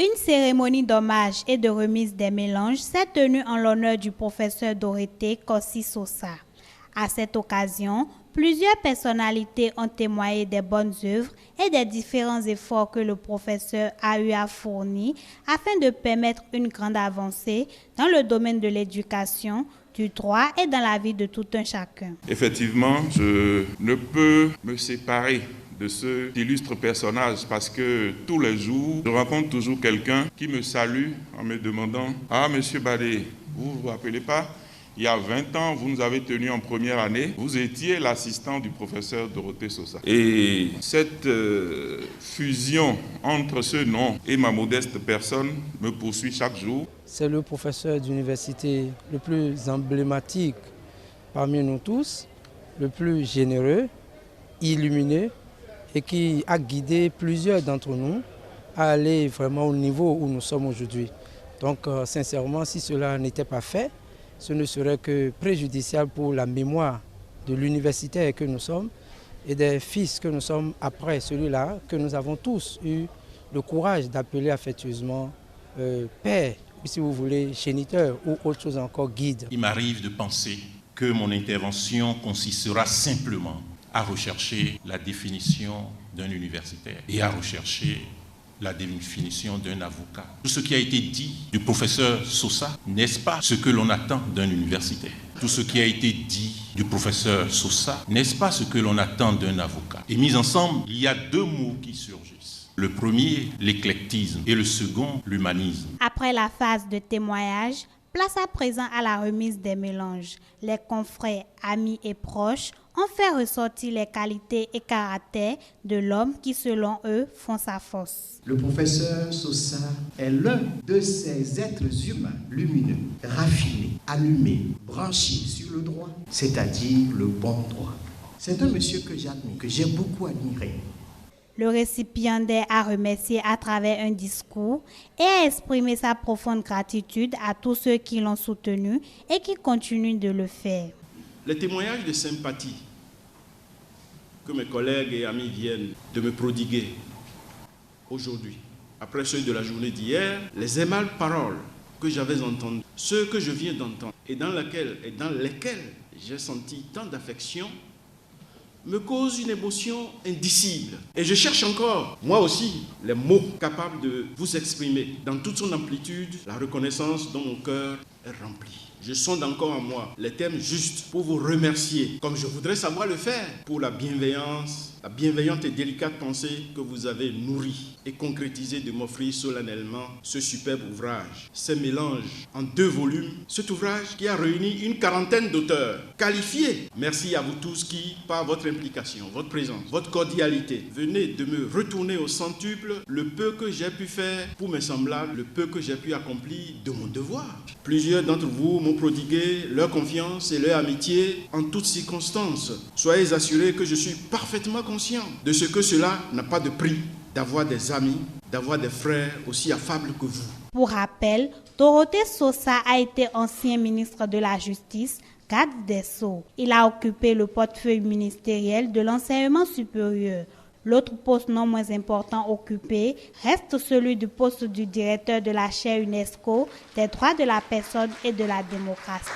Une cérémonie d'hommage et de remise des mélanges s'est tenue en l'honneur du professeur Dorothée Kossi-Sosa. À cette occasion, plusieurs personnalités ont témoigné des bonnes œuvres et des différents efforts que le professeur a eu à fournir afin de permettre une grande avancée dans le domaine de l'éducation, du droit et dans la vie de tout un chacun. Effectivement, je ne peux me séparer de ce illustre personnage parce que tous les jours, je rencontre toujours quelqu'un qui me salue en me demandant « Ah, monsieur Badé, vous vous rappelez pas ? Il y a 20 ans, vous nous avez tenus en première année. Vous étiez l'assistant du professeur Dorothée Sosa. » Et cette fusion entre ce nom et ma modeste personne me poursuit chaque jour. C'est le professeur d'université le plus emblématique parmi nous tous, le plus généreux, illuminé et qui a guidé plusieurs d'entre nous à aller vraiment au niveau où nous sommes aujourd'hui. Donc sincèrement, si cela n'était pas fait, ce ne serait que préjudiciable pour la mémoire de l'universitaire que nous sommes et des fils que nous sommes après celui-là, que nous avons tous eu le courage d'appeler affectueusement père, ou si vous voulez, géniteur ou autre chose encore, guide. Il m'arrive de penser que mon intervention consistera simplement à rechercher la définition d'un universitaire et à rechercher la définition d'un avocat. Tout ce qui a été dit du professeur Sosa, n'est-ce pas ce que l'on attend d'un universitaire? Tout ce qui a été dit du professeur Sosa, n'est-ce pas ce que l'on attend d'un avocat? Et mis ensemble, il y a deux mots qui surgissent. Le premier, l'éclectisme, et le second, l'humanisme. Après la phase de témoignage, place à présent à la remise des mélanges. Les confrères, amis et proches ont fait ressortir les qualités et caractères de l'homme qui, selon eux, font sa force. Le professeur Sosa est l'un de ces êtres humains lumineux, raffinés, allumés, branchés sur le droit, c'est-à-dire le bon droit. C'est un monsieur que j'admire, que j'ai beaucoup admiré. Le récipiendaire a remercié à travers un discours et a exprimé sa profonde gratitude à tous ceux qui l'ont soutenu et qui continuent de le faire. Les témoignages de sympathie que mes collègues et amis viennent de me prodiguer aujourd'hui, après ceux de la journée d'hier, les aimables paroles que j'avais entendues, ceux que je viens d'entendre et dans lesquels j'ai senti tant d'affection, me cause une émotion indicible. Et je cherche encore, moi aussi, les mots capables de vous exprimer dans toute son amplitude la reconnaissance dont mon cœur est rempli. Je sonde encore en moi les termes justes pour vous remercier, comme je voudrais savoir le faire, pour la bienveillante et délicate pensée que vous avez nourrie et concrétisée de m'offrir solennellement ce superbe ouvrage. Ces mélanges en 2 volumes, cet ouvrage qui a réuni une 40aine d'auteurs qualifiés. Merci à vous tous qui, par votre implication, votre présence, votre cordialité, venez de me retourner au centuple le peu que j'ai pu faire pour mes semblables, le peu que j'ai pu accomplir de mon devoir. Plusieurs d'entre vous m'ont prodigué leur confiance et leur amitié en toutes circonstances. Soyez assurés que je suis parfaitement conscient de ce que cela n'a pas de prix, d'avoir des amis, d'avoir des frères aussi affables que vous. Pour rappel, Dorothée Sosa a été ancien ministre de la Justice, garde des Sceaux. Il a occupé le portefeuille ministériel de l'enseignement supérieur. L'autre poste non moins important occupé reste celui du poste du directeur de la chaire UNESCO des droits de la personne et de la démocratie.